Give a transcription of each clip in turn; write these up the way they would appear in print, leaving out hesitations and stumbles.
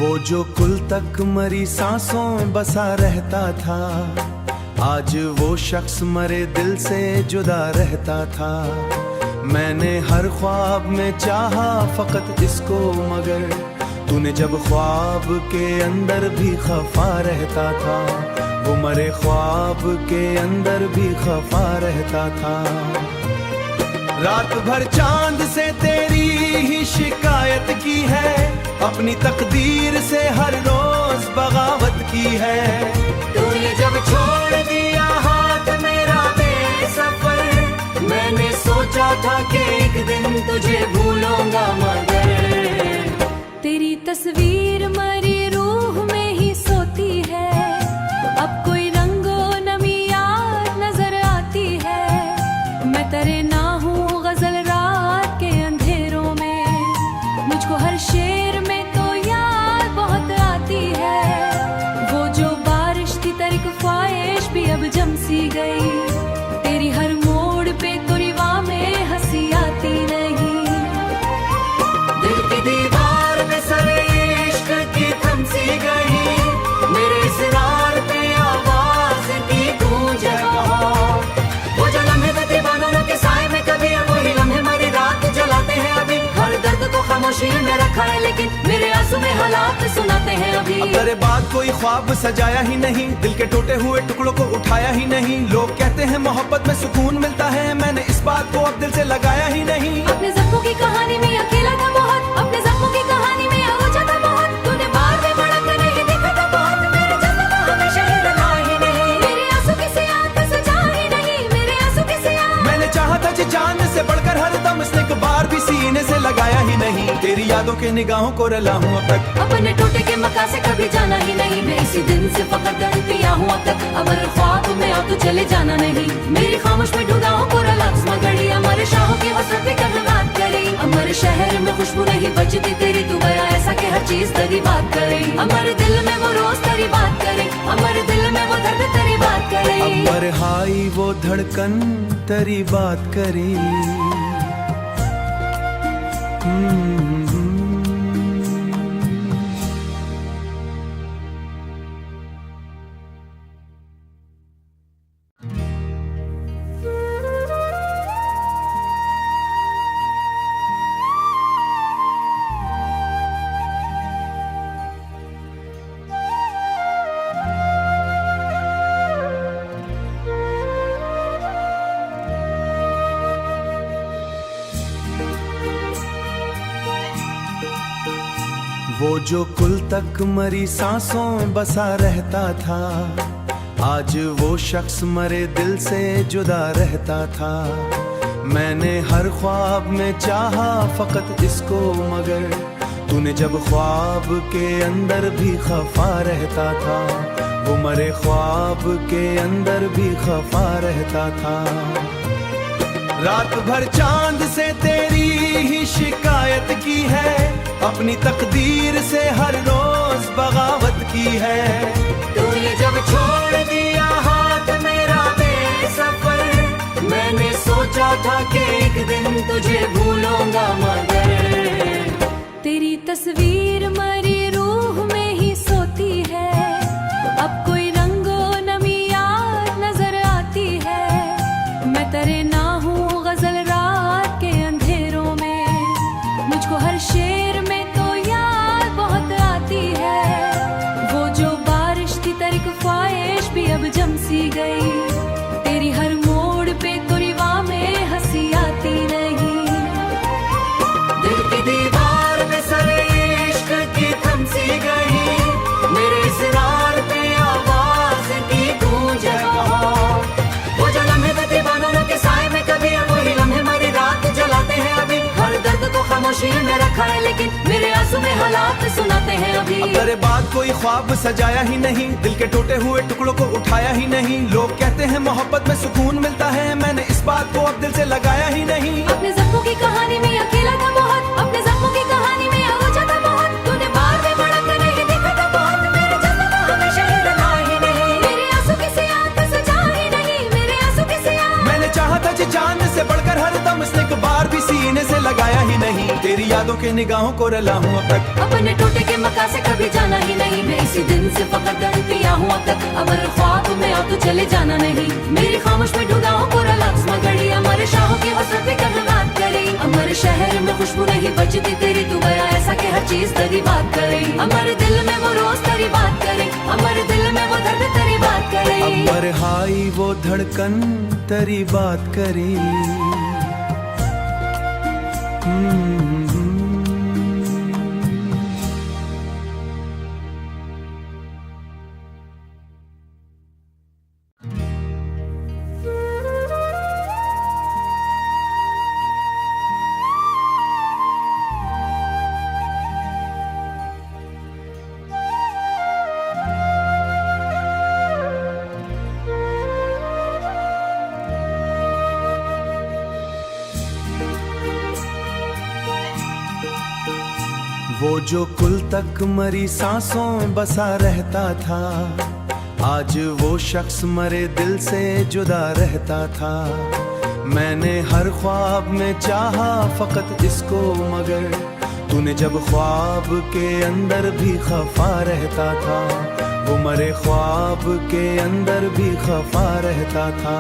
वो जो कुल तक मरी सांसों में बसा रहता था, आज वो शख्स मरे दिल से जुदा रहता था। मैंने हर ख्वाब में चाहा फकत इसको, मगर तूने जब ख्वाब के अंदर भी खफा रहता था, वो मरे ख्वाब के अंदर भी खफा रहता था। रात भर चांद से तेरी ही शिकायत की है, अपनी तकदीर से हर रोज बगावत की है। तूने जब छोड़ दिया हाथ मेरा बेसफर, मैंने सोचा था कि एक दिन तुझे भूलूंगा, मगर तेरी तस्वीर मरी रूह में ही सोती है। अब कोई रंगो नमी याद नजर आती है, मैं तेरे ना हूँ गजल रात के अंधेरों में। मुझको हर शेर में तो याद बहुत आती है, वो जो बारिश थी तेरी ख्वाहिश भी अब जम सी गई। तेरी हर मोड़ पे तो रिवा में हंसी आती नहीं। दिल की दीवार में सरे इश्क की थम सी गई, मेरे इसरार पे आवाज की गूंज रहा। वो जो लम्हे थे दीवानों के साए में, कभी अब वही लम्हे मरी रात जलाते हैं अभी। हर दर्द को खामोशी में रखा है, लेकिन मेरे आंसू में हालात सुनाते हैं अभी। अब तेरे बाद कोई ख्वाब सजाया ही नहीं, दिल के टूटे हुए टुकड़ों को उठाया ही नहीं। लोग कहते हैं मोहब्बत में सुकून मिलता है, मैंने इस बात को अब दिल से लगाया ही नहीं। अपने जख्मों की कहानी में अकेला था बहुत, अपने जख्मों की कहानी में ओझा था बहुत। तूने बार में बड़ा कर नहीं देखा था बहुत, मेरे जज्बा हमेशा ही रखा ही नहीं। मेरे आंसू किसी आंख से जा ही नहीं, मेरे आंसू किसी आंख। मैंने चाहा था जी जान से बढ़कर हर दम, इसने एक बार भी सीने से लगाया ही नहीं। तेरी यादों के निगाहों को रला हूँ अब तक, अपने टूटे के मकान से कभी जाना ही नहीं। मैं इसी दिन से फकत दर्द पिया हूँ अब तक, अब अगर ख्वाब में आ तो चले जाना नहीं। मेरी खामोश में ढूंढाओं को रलाक्स मगड़ी, हमारे शाहों की हसरत पे कभी बात करी। हमारे शहर में खुशबू नहीं बचती तेरी, तू गया ऐसा कि हर चीज तेरी बात करे। हमारे दिल में वो रोज तेरी बात करे, हमारे दिल में वो दर्द तेरी बात करे। अमर हाई वो धड़कन तेरी बात करी। वो जो कुल तक मरी सांसों में बसा रहता था, आज वो शख्स मरे दिल से जुदा रहता था। मैंने हर ख्वाब में चाहा फकत इसको, मगर तूने जब ख्वाब के अंदर भी खफा रहता था, वो मरे ख्वाब के अंदर भी खफा रहता था। रात भर चांद से तेरी ही शिकायत की है, अपनी तकदीर से हर रोज बगावत की है। तूने जब छोड़ दिया हाथ मेरा बेसफर, मैंने सोचा था कि एक दिन तुझे भूलूंगा, मगर तेरी तस्वीर मरी रूह में ही सोती है। अब कोई रंगो नमी याद नजर आती है, मैं तेरे ना हूँ गजल रात के अंधेरों में। मुझको हर शेर में तो याद बहुत आती है, वो जो बारिश थी तेरी ख्वाहिश भी अब जम सी गई। तेरी हर मोड़ पे तो रिवा में हंसी आती नहीं। दिल की दीवार में सरे इश्क की थम सी गई, मेरे इसरार पे आवाज की गूंज रहा। वो जो लम्हे थे दीवानों के साए में, कभी अब वही लम्हे मरी रात जलाते हैं अभी। हर दर्द को खामोशी में रखा है, लेकिन मेरे आंसू में हालात सुनाते हैं अभी। अब तेरे बाद कोई ख्वाब सजाया ही नहीं, दिल के टूटे हुए टुकड़ों को उठाया ही नहीं। लोग कहते हैं मोहब्बत में सुकून मिलता है, मैंने इस बात को अब दिल से लगाया ही नहीं। अपने जख्मों की कहानी में अकेला था बहुत, अपने जख्मों की कहानी में ओझा था बहुत। तूने बार में बड़ा कर नहीं देखा था बहुत, मेरे जज्बा हमेशा ही रखा ही नहीं। मेरे आंसू किसी आंख से जा ही नहीं, मेरे आंसू किसी आंख। मैंने चाहा था जी जान से बढ़कर हर दम, इसने एक बार भी सीने से लगाया ही नहीं, तेरी यादों के निगाहों को रला हूँ अब तक। अपने टूटे के मकान से कभी जाना ही नहीं, मैं इसी दिन से फकत दर्द पिया हूँ अब तक। अगर ख्वाब में आ तो चले जाना नहीं, मेरी खामोश में ढूंढा हूँ पूरा लफ्ज़ मगड़ी। अमर शाहों की हसरत पे कभी बात करी, अमर शहर में खुशबू नहीं बचती तेरी, तू गया ऐसा कि हर चीज तेरी बात करे। अमर दिल में वो रोज तेरी बात करे, अमर दिल में वो दर्द तेरी बात करे। अमर हाई वो धड़कन तेरी बात करी। वो जो कुल तक मरी सांसों बसा रहता था, आज वो शख्स मरे दिल से जुदा रहता था। मैंने हर ख्वाब में चाहा फकत इसको, मगर तूने जब ख्वाब के अंदर भी खफा रहता था, वो मरे ख्वाब के अंदर भी खफा रहता था।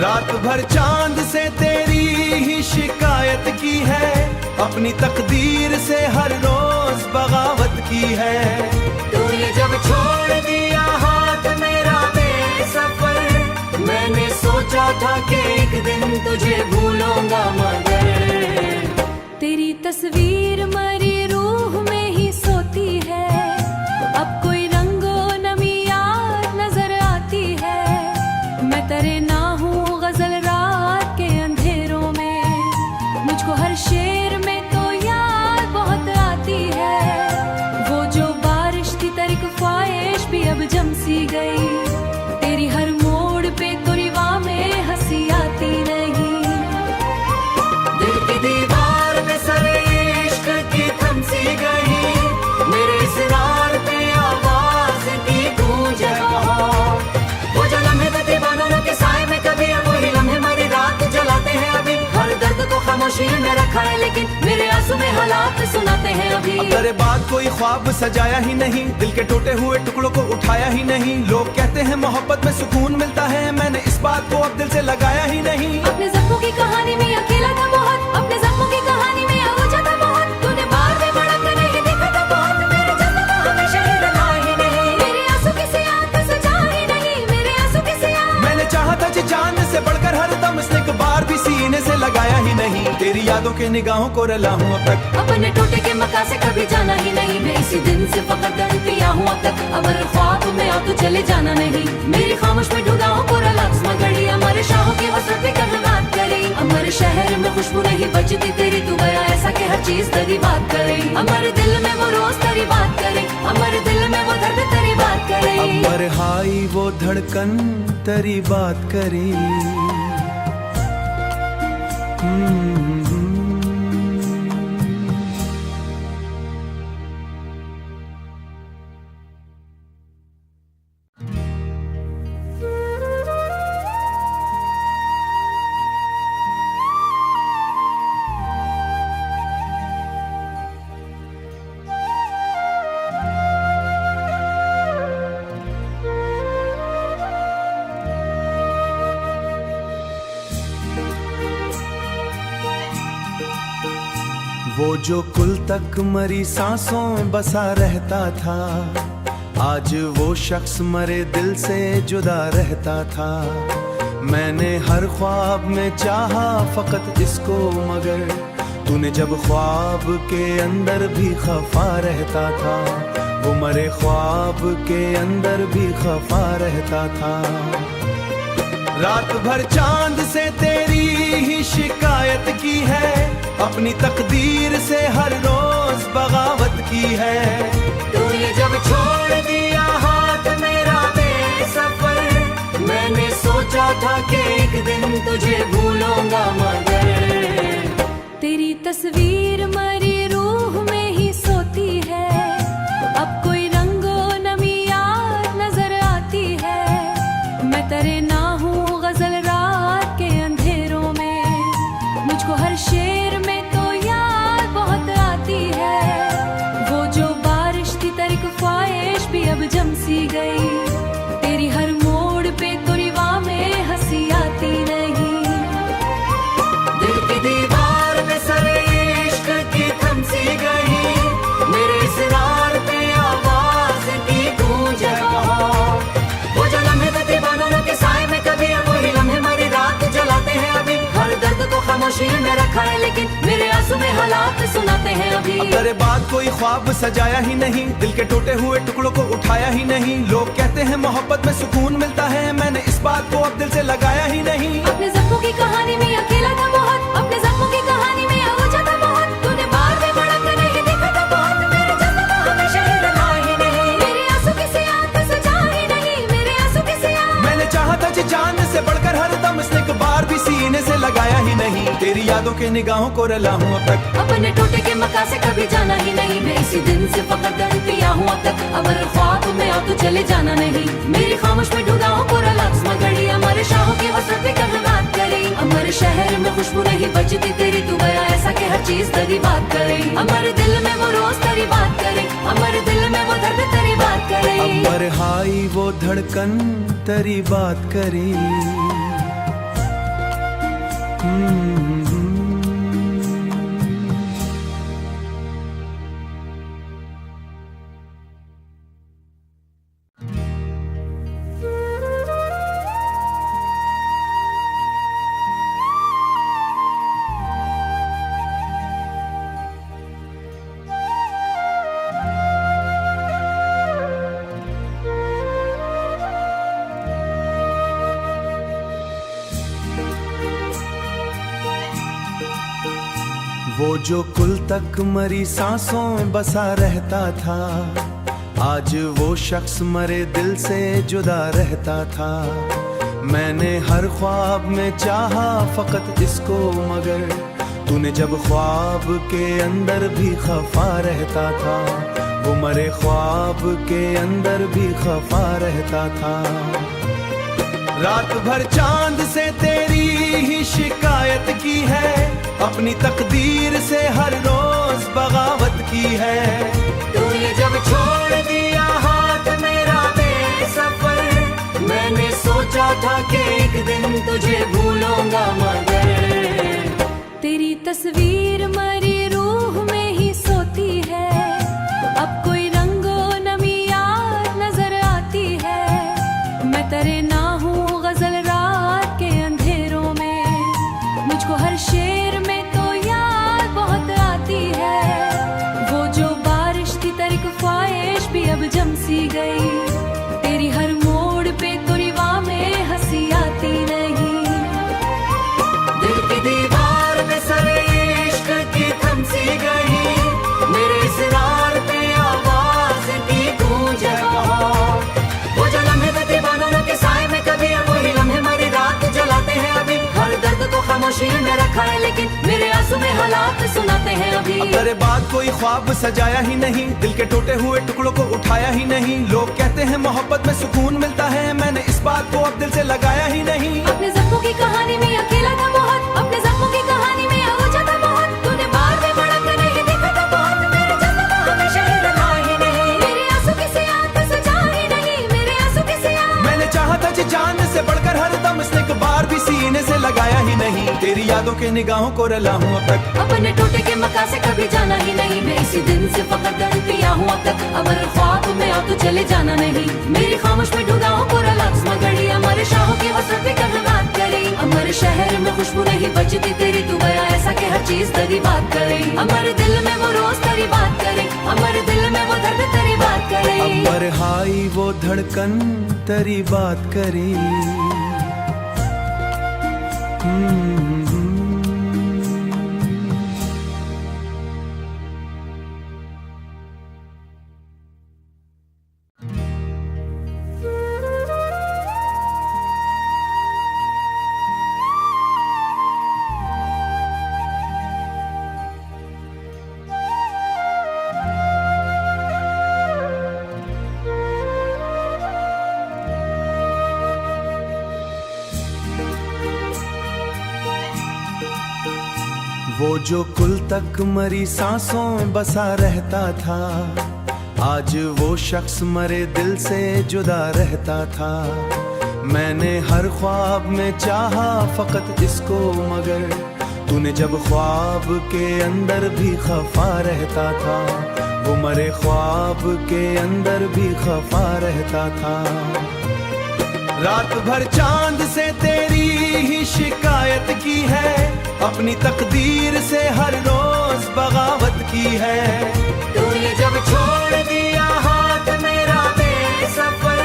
रात भर चांद से तेरी ही शिकायत की है, अपनी तकदीर से हर रोज बगावत की है। तूने जब छोड़ दिया हाथ मेरा बेसफर, मैंने सोचा था कि एक दिन तुझे भूलूंगा, मगर तेरी तस्वीर मरी रूह में ही सोती है। अब कोई रंगो नमी याद नजर आती है, मैं तेरे ना हूँ गजल रात के अंधेरों में। मुझको हर शेर में तो याद बहुत आती है, वो जो बारिश थी तेरी ख्वाहिश भी अब जम सी गई। तेरी हर मोड़ पे तो रिवा में हंसी आती नहीं। दिल की दीवार में सरे इश्क की थम सी गई, मेरे इसरार पे आवाज की गूंज कहाँ। वो जो लम्हे में दीवानों के साए में कभी, वही लम्हे मरी रात जलाते हैं अभी। हर दर्द को खामोशी में रखा है, लेकिन मेरे आंसू में हालात सुनाते हैं अभी। तेरे बाद कोई ख्वाब सजाया ही नहीं, दिल के टूटे हुए टुकड़ों को उठाया ही नहीं। लोग कहते हैं मोहब्बत में सुकून मिलता है, मैंने इस बात को अब दिल से लगाया ही नहीं। अपने जख्मों की कहानी में अकेला था बहुत, अपने जख्मों की कहानी में आलोचा था बहुत। तूने बार में बड़ा कर नहीं देखा था बहुत, मेरे जज्बा हमेशा ही लगा ही नहीं। मेरे आंसू किसी आंख से जा ही नहीं, मेरे आंसू किसी आंख। मैंने चाहा था जी जान से बढ़कर हर दम, इसने एक बार भी सीने से लगाया ही नहीं। तेरी यादों के निगाहों को रला हूँ अब तक। अपने टूटे के मकान से कभी जाना ही नहीं, मैं इसी दिन से फकत दर्द पिया हूँ अब तक। अगर ख्वाब में आ तो चले जाना नहीं, मेरी खामोश में ढूंढा हूँ पूरा लफ्ज़ मगड़ी। अमर शाहों की हसरत पे कभी बात करी, अमर शहर में खुशबू नहीं बचती तेरी, तू गया ऐसा कि हर चीज तेरी बात करे। अमर दिल में वो रोज तेरी बात करे, अमर दिल में वो दर्द तेरी बात करे। अमर हाई वो धड़कन तेरी बात करी। वो जो कुल तक मरी सांसों बसा रहता था, आज वो शख्स मरे दिल से जुदा रहता था। मैंने हर ख्वाब में चाहा फकत इसको, मगर तूने जब ख्वाब के अंदर भी खफा रहता था, वो मरे ख्वाब के अंदर भी खफा रहता था। रात भर चांद से तेरी ही शिकायत की है, अपनी तकदीर से हर रोज बगावत की है। तूने जब छोड़ दिया हाथ मेरा बेसफर, मैंने सोचा था कि एक दिन तुझे भूलूंगा, मगर तेरी तस्वीर मरी रूह में ही सोती है। अब कोई रंगो नमी याद नजर आती है, मैं तेरे ना हूँ गजल रात के अंधेरों में। मुझको हर शेर खामोशी में रखा है, लेकिन मेरे आंसू में हालात सुनाते हैं अभी। तेरे बाद कोई ख्वाब सजाया ही नहीं, दिल के टूटे हुए टुकड़ों को उठाया ही नहीं। लोग कहते हैं मोहब्बत में सुकून मिलता है, मैंने इस बात को अब दिल से लगाया ही नहीं। अपने जख्मों की कहानी में अकेला था बहुत, अपने जख्मों की कहानी में उलझा था बहुत। तूने बार में बड़ा कर नहीं देखा था बहुत, मेरे जज्बा हमेशा ही लगा ही नहीं। मेरे आंसू किसी आंख सजा ही नहीं, मेरे आंसू किसी आंख। मैंने चाहा था कि जान से बढ़कर हर दम, इसने एक बार भी सीने से लगाया ही नहीं। तेरी यादों के निगाहों को रला हूँ अब तक, अपने टूटे के मकान से कभी जाना ही नहीं। मैं इसी दिन से फकत दर्द पिया हूँ अब तक, अब अगर ख्वाब में आ तो चले जाना नहीं। मेरी खामोश में ढूंढा हूँ पूरा लफ्ज़ मगड़ी, हमारे शाहों की वसत पे कभी बात करी। हमारे शहर में खुशबू नहीं बचती तेरी, तू गया ऐसा कि हर चीज तेरी बात करे। हमारे दिल में वो रोज तेरी बात करे, हमारे दिल में वो दर्द तेरी बात करे। अंबर हाई वो धड़कन तेरी बात करी। वो जो कुल तक मरी सांसों में बसा रहता था, आज वो शख्स मरे दिल से जुदा रहता था। मैंने हर ख्वाब में चाहा फकत इसको, मगर तूने जब ख्वाब के अंदर भी खफा रहता था, वो मरे ख्वाब के अंदर भी खफा रहता था। रात भर चांद से तेरी ही शिकायत की है, अपनी तकदीर से हर रोज बगावत की है। तूने जब छोड़ दिया हाथ मेरा बेसफर, मैंने सोचा था कि एक दिन तुझे भूलूंगा, मगर तेरी तस्वीर मरी रूह में ही सोती है। अब कोई रंगो नमी याद नजर आती है, मैं तेरे ना हूँ गजल रात के अंधेरों में। मुझको हर शेर में तो याद बहुत आती है, वो जो बारिश थी तेरी ख्वाहिश भी अब जम सी गई। तेरी हर मोड़ पे तो रिवा में हंसी आती नहीं। दिल की दीवार में सर इश्क की थम सी गई, मेरे इसरार पे आवाज की गूंज है कहाँ। वो जो लम्हे थे दीवानों के साए में कभी, अब वही लम्हे हमारी रात जलाते हैं अभी। हर दर्द को खामोशी में रखा है, लेकिन मेरे आंसू में हालात सुनाते हैं अभी। तेरे बाद कोई ख्वाब सजाया ही नहीं, दिल के टूटे हुए टुकड़ों को उठाया ही नहीं। लोग कहते हैं मोहब्बत में सुकून मिलता है, मैंने इस बात को अब दिल से लगाया ही नहीं। अपने जख्मों की कहानी में अकेला था बहुत, अपने जख्मों की कहानी में उलझा था बहुत। तूने बार में बड़ा कर नहीं देखा था बहुत, मेरे जज्बा हमेशा ही लगा ही नहीं। मेरे आंसू किसी आंख सजा ही नहीं, मेरे आंसू किसी आंख। मैंने चाहा था कि जान से बढ़कर हर दम, इसने एक बार भी सीने से लगाया ही नहीं। तेरी यादों के निगाहों को रला हूँ अब तक, अपने टूटे के मकान से कभी जाना ही नहीं। मैं इसी दिन से फकत दर्द पिया हूँ अब तक, अब अगर ख्वाब में आ तो चले जाना नहीं। मेरी खामोश में ढूंढा हूँ पूरा लफ्ज़ मगड़ी, हमारे शाहों की वसत पे कभी बात करी। हमारे शहर में खुशबू नहीं बचती तेरी, तू गया ऐसा कि हर चीज तेरी बात करे। हमारे दिल में वो रोज तेरी बात करे, हमारे दिल में वो दर्द तेरी बात करे। अंबर हाई वो धड़कन तेरी बात करी। वो जो कुल तक मरी सांसों में बसा रहता था, आज वो शख्स मरे दिल से जुदा रहता था। मैंने हर ख्वाब में चाहा फकत इसको, मगर तूने जब ख्वाब के अंदर भी खफा रहता था, वो मरे ख्वाब के अंदर भी खफा रहता था। रात भर चांद से तेरी ही शिकायत की है, अपनी तकदीर से हर रोज बगावत की है। तूने जब छोड़ दिया हाथ मेरा बेसफर,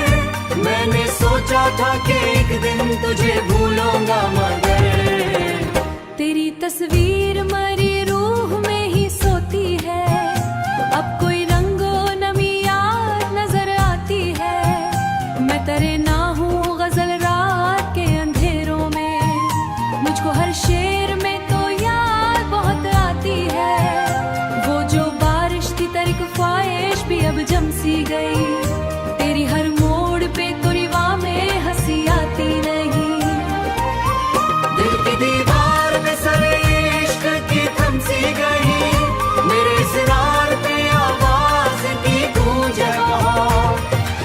मैंने सोचा था कि एक दिन तुझे भूलूंगा, मगर तेरी तस्वीर मरी रूह में ही सोती है। अब कोई रंगो नमी याद नजर आती है। मैं तेरे ना हूँ गजल रात के अंधेरों में, मुझको हर शेर में तो याद बहुत आती है। वो जो बारिश थी तरीक ख्वाहिश भी अब जम सी गई, तेरी हर मोड़ पे तो रिवा में हंसी आती नहीं। दिल की दीवार में सर इश्क की थम सी गई, मेरे इसरार पे आवाज की गूंज रहा।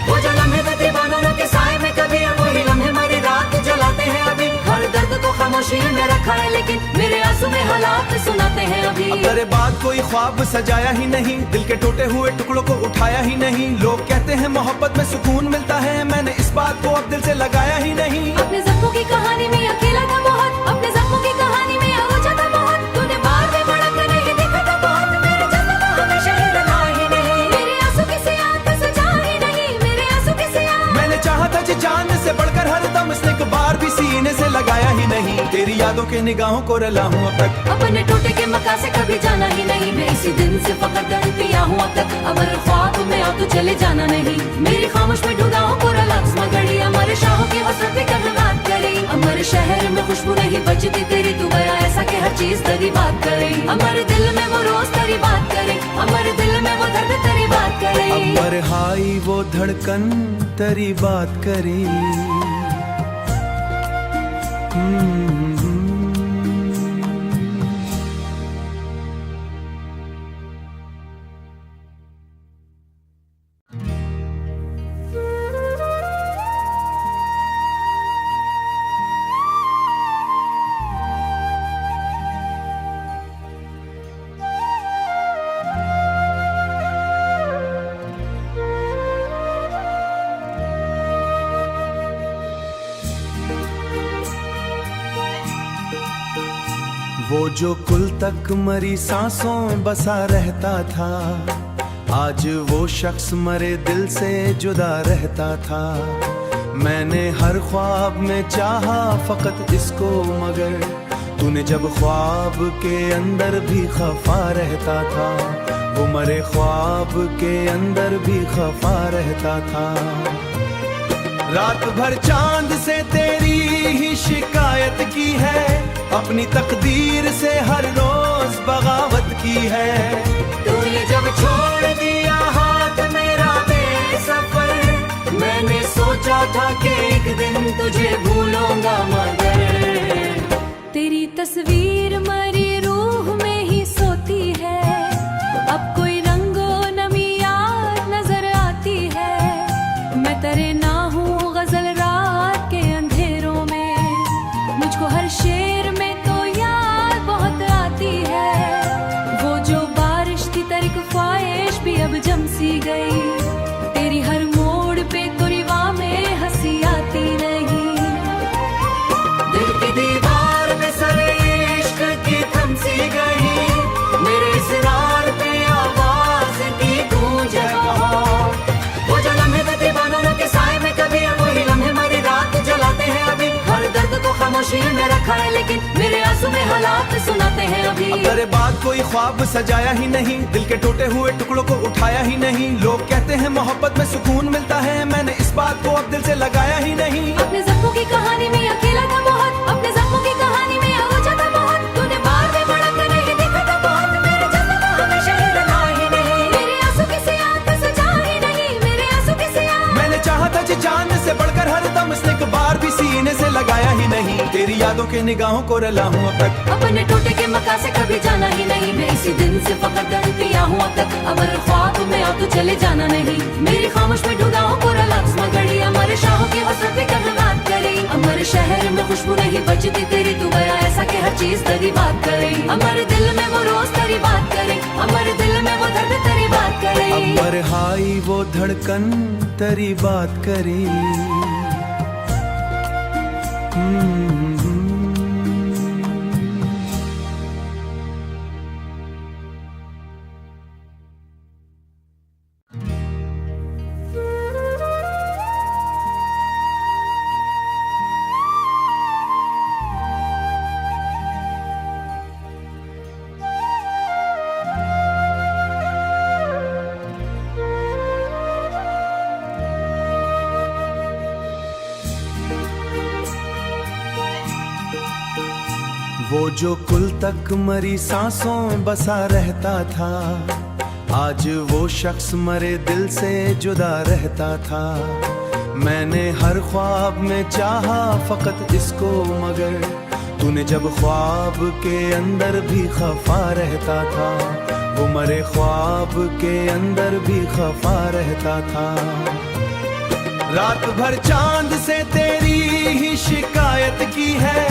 वो जो लम्हे थे दीवानों के साए में कभी, अब वही लम्हे मेरी रात जलाते हैं अभी। हर दर्द को खामोशी में रखा है, लेकिन मेरे आंसू में हालात सुनाते हैं अभी। तेरे बाद कोई ख्वाब सजाया ही नहीं, दिल के टूटे हुए टुकड़ों को उठाया ही नहीं। लोग कहते हैं मोहब्बत में सुकून मिलता है, मैंने इस बात को अब दिल से लगाया ही नहीं। अपने जख्मों की कहानी में अकेला था बहुत, अपने जख्मों की कहानी में अवजा था बहुत। तूने बार में बड़ा कर नहीं देखा था बहुत, मेरे जज्बा को हमेशा ही दबा ही नहीं। मेरे आंसू किसी आंख से जा ही नहीं, मेरे आंसू किसी आंख। मैंने चाहा था कि जान से बढ़कर हर दम, इसने एक बार भी सीने से लगाया ही नहीं। तेरी यादों के निगाहों को रला हूँ अब तक, अपने टूटे के मकान से कभी जाना ही नहीं। मैं इसी दिन से फकत दर्द पिया हूँ अब तक, अगर ख्वाब में आओ तो चले जाना नहीं। मेरी खामोश में ढूंढा हूँ पूरा लफ्ज़ मगड़ी, हमारे शाहों की वसत पे कभी बात करी। हमारे शहर में खुशबू नहीं बचती तेरी, तू गया ऐसा कि हर चीज तेरी बात करे। हमारे दिल में वो रोज तेरी बात करे, हमारे दिल में वो दर्द तेरी बात करे। अमर हाई वो धड़कन तेरी बात करी। वो जो कुल तक मरी सांसों बसा रहता था, आज वो शख्स मरे दिल से जुदा रहता था। मैंने हर ख्वाब में चाहा फकत इसको, मगर तूने जब ख्वाब के अंदर भी खफा रहता था, वो मरे ख्वाब के अंदर भी खफा रहता था। रात भर चांद से तेरी ही शिकायत की है, अपनी तकदीर से हर रोज बगावत की है। तूने जब छोड़ दिया हाथ मेरा बेसफर, मैंने सोचा था कि एक दिन तुझे भूलूंगा, मगर तेरी तस्वीर मरी रूह में ही सोती है। अब कोई रंगो नमी याद नजर आती है। मैं तेरे ना हूँ गजल रात के अंधेरों में, मुझको हर शेर में तो याद बहुत आती है। वो जो बारिश थी तरीक ख्वाहिश भी अब जम सी गई, तेरी हर मोड़ पे तो रिवा में हंसी आती नहीं। दिल की दीवार में सर इश्क की थम सी गई, मेरे इसरार पे आवाज की गूंज रहा। वो जो लम्हे थे दीवानों के साए में कभी, अब वही लम्हे मेरी रात जलाते हैं अभी। हर दर्द को खामोशी में रखा है, लेकिन मेरे आंसू में हालात सुनाते हैं अभी। तेरे बाद कोई ख्वाब सजाया ही नहीं, दिल के टूटे हुए टुकड़ों को उठाया ही नहीं। लोग कहते हैं मोहब्बत में सुकून मिलता है, मैंने इस बात को अब दिल से लगाया ही नहीं। अपने जख्मों की कहानी में अकेला था बहुत, अपने जख्मों की कहानी में अवजा था बहुत। तूने बार में बड़ा कर नहीं देखा था बहुत, मेरे जज्बा को हमेशा ही दबा ही नहीं। मेरे आंसू किसी आंख से जा ही नहीं, मेरे आंसू किसी आंख। मैंने चाहा था कि जान से बढ़कर हर दम, इसने एक बार भी सीने से लगाया ही नहीं। तेरी यादों के निगाहों को रला हूँ अब तक, अपने टूटे के मकान से कभी जाना ही नहीं। मैं इसी दिन से फकत दर्द पिया हूँ अब तक, अगर ख्वाब में आओ तो चले जाना नहीं। मेरी खामोश में ढूंढा हूँ पूरा लफ्ज़ मगड़ी, हमारे शाहों की वसत पे कभी बात करी। हमारे शहर में खुशबू नहीं बचती तेरी, तू गया ऐसा कि हर चीज तेरी बात करे। हमारे दिल में वो रोज तेरी बात करे, हमारे दिल में वो दर्द तेरी बात करे। अमर हाई वो धड़कन तेरी बात करी। वो जो कुल तक मरी सांसों बसा रहता था, आज वो शख्स मरे दिल से जुदा रहता था। मैंने हर ख्वाब में चाहा फकत इसको, मगर तूने जब ख्वाब के अंदर भी खफा रहता था, वो मरे ख्वाब के अंदर भी खफा रहता था। रात भर चांद से तेरी ही शिकायत की है,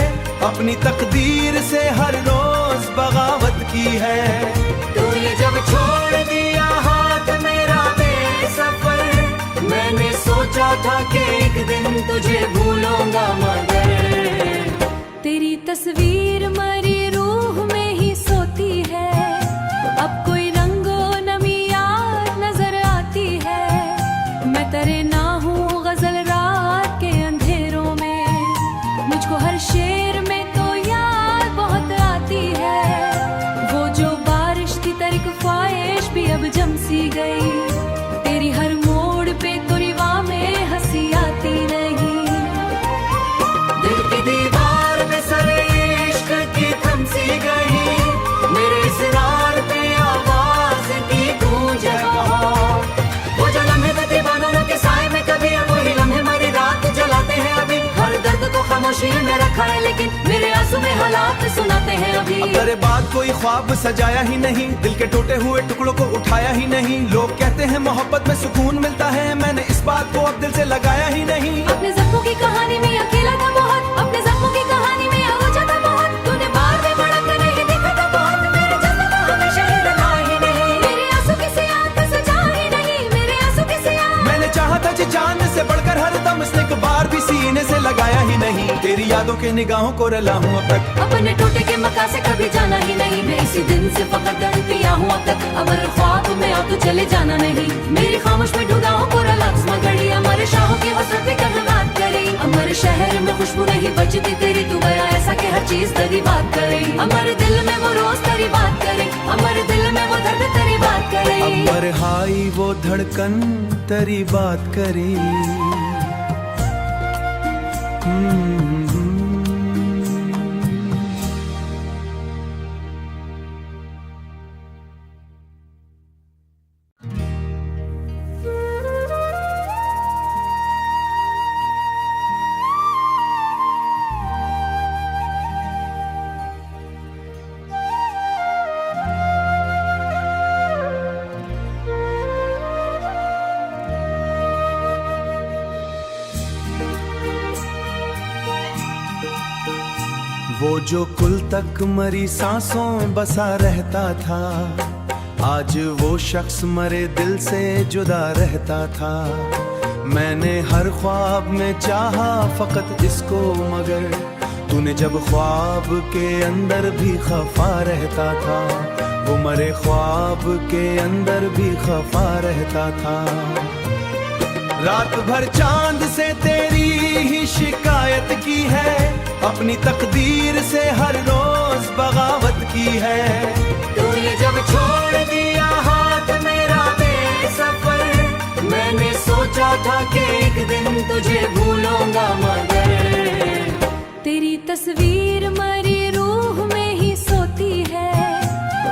अपनी तकदीर से हर रोज बगावत की है। तूने जब छोड़ दिया हाथ मेरा बेसफर, मैंने सोचा था कि एक दिन तुझे भूलूंगा, मगर तेरी तस्वीर मरी रूह में ही सोती है। अब कोई रंगो नमी याद नजर आती है। मैं तेरे ना हूँ गजल रात के अंधेरों में, मुझको हर शेर में तो याद बहुत आती है। वो जो बारिश थी तरीक ख्वाहिश भी अब जम सी गई, तेरी हर मोड़ पे तो रिवा में हंसी आती नहीं। दिल की दीवार में सर इश्क की थम सी गई, मेरे इसरार पे आवाज की गूंज है वहाँ। वो जो लम्हे थे दीवानों के साए में कभी, अब वही लम्हे हमारी रात जलाते हैं अभी। हर दर्द को खामोशी में रखा है, लेकिन मेरे आंसू में हालात सुनाते हैं अभी। अब तेरे बाद कोई ख्वाब सजाया ही नहीं, दिल के टूटे हुए टुकड़ों को उठाया ही नहीं। लोग कहते हैं मोहब्बत में सुकून मिलता है, मैंने इस बात को अब दिल से लगाया ही नहीं। अपने जख्मों की कहानी में अकेला था बहुत, अपने जख्मों की कहानी में आवाज़ था बहुत। तूने बार में भड़क नहीं देखा था बहुत, मेरे जज्बा हमेशा ही लगा ही नहीं। मेरे आंसू किसी आंख से जा ही नहीं, मेरे आंसू किसी आंख। मैंने चाहा था जी जान से बढ़कर हर दम, इसने एक बार भी सीने से लगाया ही नहीं। तेरी यादों के निगाहों को रला हूँ अब तक, अपने टूटे के मकान से कभी जाना ही नहीं। मैं इसी दिन से फकत पिया हूँ अब तक, अमर ख्वाब में आ तो चले जाना नहीं। मेरी खामोश में ढूंढाओं को रलाक्स मगड़ी, हमारे शाहों की वसत पे कभी बात करी। हमारे शहर में खुशबू नहीं बचती तेरी, तू गया ऐसा कि हर चीज तेरी बात करे। हमारे दिल में वो रोज तेरी बात करे, हमारे दिल में वो दर्द तेरी बात करे। अमर हाई वो धड़कन तेरी बात करी। वो जो कुल तक मरी सांसों बसा रहता था, आज वो शख्स मरे दिल से जुदा रहता था। मैंने हर ख्वाब में चाहा फकत इसको, मगर तूने जब ख्वाब के अंदर भी खफा रहता था, वो मरे ख्वाब के अंदर भी खफा रहता था। रात भर चांद से तेरी ही शिकायत की है, अपनी तकदीर से हर रोज बगावत की है। तूने जब छोड़ दिया हाथ मेरा बेसफर, मैंने सोचा था कि एक दिन तुझे भूलूंगा, मगर तेरी तस्वीर मरी रूह में ही सोती है।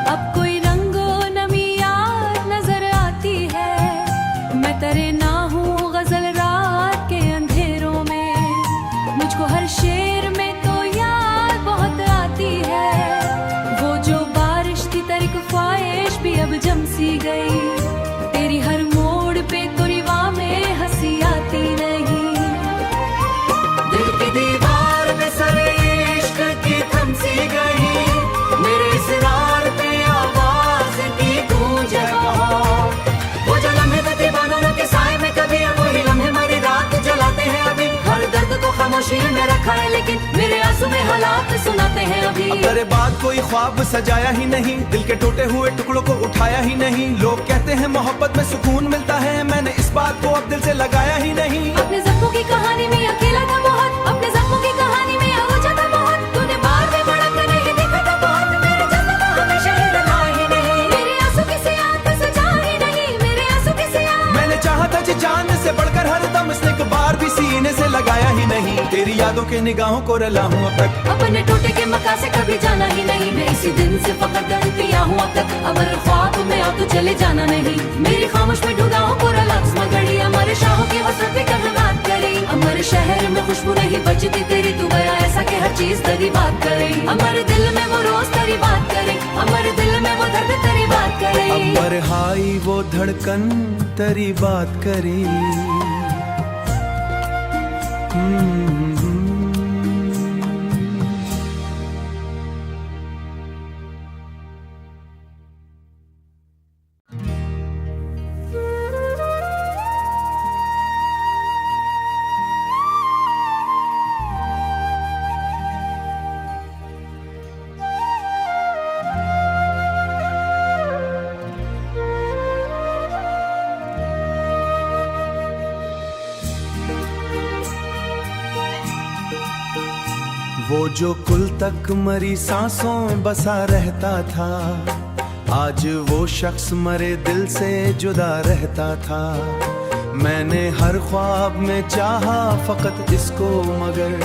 अब कोई रंगो नमी याद नजर आती है। मैं तेरे ना हूँ गजल रात के अंधेरों में, मुझको हर शेर में तो याद बहुत आती है। वो जो बारिश थी तरीक ख्वाहिश भी अब जम सी गई, तेरी हर मोड़ पे तो रिवा में हंसी आती नहीं। दिल की दीवार में सर इश्क की थम सी गई, मेरे इसरार पे आवाज की गूंज है वहाँ। वो जो लम्हे थे दीवानों के साए में कभी, अब वही लम्हे हमारी रात जलाते हैं अभी। हर दर्द को खामोशी में रखा है, लेकिन मेरे आंसू में हालात सुनाते हैं अभी। अब तेरे बाद कोई ख्वाब सजाया ही नहीं, दिल के टूटे हुए टुकड़ों को उठाया ही नहीं। लोग कहते हैं मोहब्बत में सुकून मिलता है, मैंने इस बात को अब दिल से लगाया ही नहीं। अपने जख्मों की कहानी में अकेला था बहुत, अपने जख्मों की कहानी में आवाज़ था बहुत। तूने बार में भड़क नहीं देखा था बहुत, मेरे जज्बा हमेशा ही लगा ही नहीं। मेरे आंसू किसी आंख से जा ही नहीं, मेरे आंसू किसी आंख। मैंने चाहा था जी जान से बढ़कर हर दम, इसने एक बार भी सीने से लगाया ही ही नहीं, तेरी यादों के निगाहों को रला हूँ अब तक। अपने टूटे के मकान से कभी जाना ही नहीं, मैं इसी दिन से फकत दर्द पिया हूँ अब तक। अगर ख्वाब में आओ तो चले जाना नहीं, मेरी खामोश में ढूंढा हूँ पूरा लफ्ज़ मगड़ी। हमारे शाहों की वसत पे कभी बात करी, हमारे शहर में खुशबू नहीं बचती तेरी, तू गया ऐसा कि हर चीज तेरी बात करे। हमारे दिल में वो रोज तेरी बात करे, हमारे दिल में वो दर्द तेरी बात करे। अमर हाई वो धड़कन तेरी बात करी। वो जो कुल तक मरी सांसों में बसा रहता था, आज वो शख्स मरे दिल से जुदा रहता था। मैंने हर ख्वाब में चाहा फकत इसको, मगर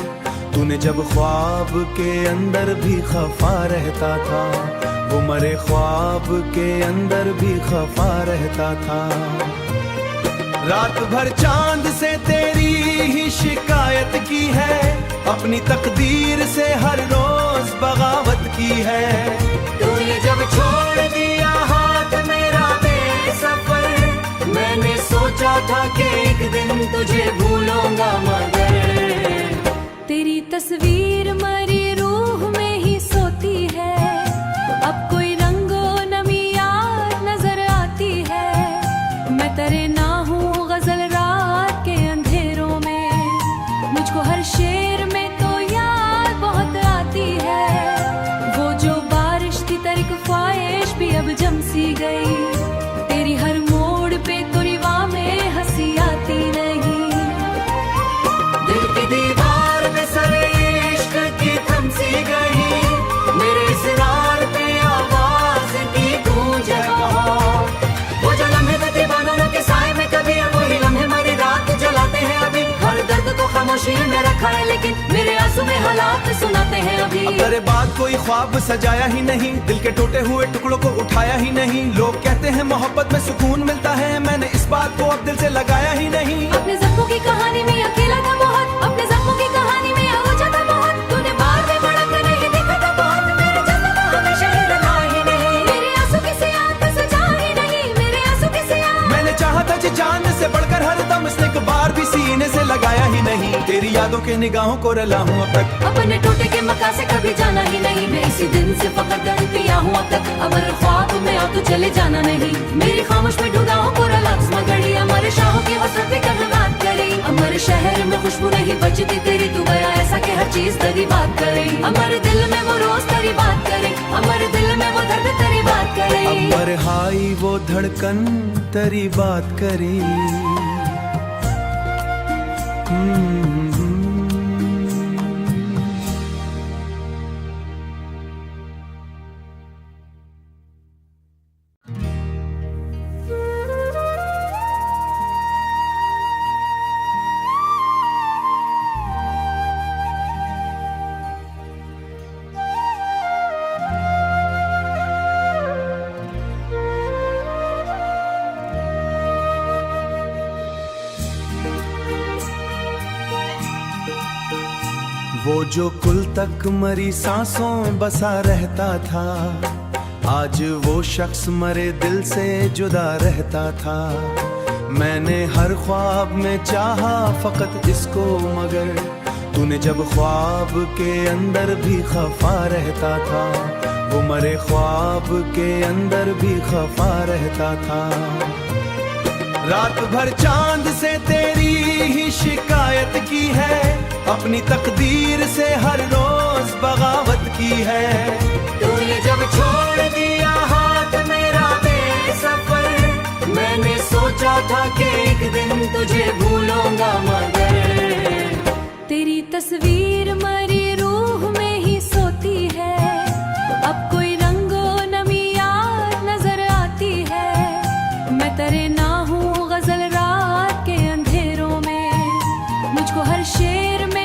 तूने जब ख्वाब के अंदर भी खफा रहता था, वो मरे ख्वाब के अंदर भी खफा रहता था। रात भर चांद से तेरी ही शिकायत की है, अपनी तकदीर से हर रोज बगावत की है। तूने जब छोड़ दिया हाथ मेरा बेसफर, मैंने सोचा था कि एक दिन तुझे भूलूंगा, मगर तेरी तस्वीर मरी रूह में ही सोती है, अब कोई रंगो नमी याद नजर आती है। मैं तेरे ना हूँ गजल रात के अंधेरों में, मुझको हर शेर में तो याद बहुत आती है। वो जो बारिश थी तेरी ख्वाहिश भी अब जम सी गई, तेरी हर मोड़ पे तो रिवा में हंसी आती नहीं। दिल की दीवार में सर इश्क की थम सी गई, मेरे इसरार पे आवाज की गूंज है कहाँ। वो जो लम्हे थे दीवानों के साए में कभी, अब वही लम्हे हमारी रात जलाते हैं अभी। हर दर्द को खामोशी में रखा है, लेकिन मेरे आंसू में हालात सुनाते हैं अभी। अब तेरे बाद कोई ख्वाब सजाया ही नहीं, दिल के टूटे हुए टुकड़ों को उठाया ही नहीं। लोग कहते हैं मोहब्बत में सुकून मिलता है, मैंने इस बात को अब दिल से लगाया ही नहीं। अपने जख्मों की कहानी में अकेला था बहुत, अपने जख्मों की कहानी में आवाज़ था बहुत। तूने बार में बड़ा कर नहीं देखा था बहुत, मेरे जज्बों को हमेशा ही रखा ही नहीं। मेरे आंसू किसी आंख से जा ही नहीं, मेरे आंसू किसी आंख। मैंने चाहा था जी जान से बढ़कर हर दम, इसने एक बार भी सीने से लगाया ही नहीं। तेरी यादों के निगाहों को रला हूँ अब तक। अपने टूटे के मकान से कभी जाना ही नहीं, मैं इसी दिन से फकत दर्द पिया हूँ अब तक। अगर ख्वाब में आओ तो चले जाना नहीं, मेरी खामोश में ढूंढा हूँ पूरा लफ्ज़ मगड़ी। हमारे शाहों की वसत पे कभी बात करी, हमारे शहर में खुशबू नहीं बचती तेरी, तू गया ऐसा कि हर चीज तेरी बात करे। हमारे दिल में वो रोज तेरी बात करे, हमारे दिल में वो दर्द तेरी बात करे। अमर हाई वो धड़कन तेरी बात करी। वो जो कुल तक मरी सांसों में बसा रहता था, आज वो शख्स मरे दिल से जुदा रहता था। मैंने हर ख्वाब में चाहा फकत इसको, मगर तूने जब ख्वाब के अंदर भी खफा रहता था, वो मरे ख्वाब के अंदर भी खफा रहता था। रात भर चांद से तेरी ही शिकायत की है, अपनी तकदीर से हर रोज बगावत की है। तूने जब छोड़ दिया हाथ मेरा बेसफर, मैंने सोचा था कि एक दिन तुझे भूलूंगा, मगर तेरी तस्वीर मरी रूह में ही सोती है, अब कोई रंगो नमी याद नजर आती है। मैं तेरे ना हूँ गजल रात के अंधेरों में, मुझको हर शेर में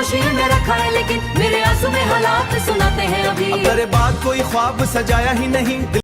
शीर में रखा है, लेकिन मेरे आंसू में हालात सुनाते हैं अभी। तेरे बाद कोई ख्वाब सजाया ही नहीं।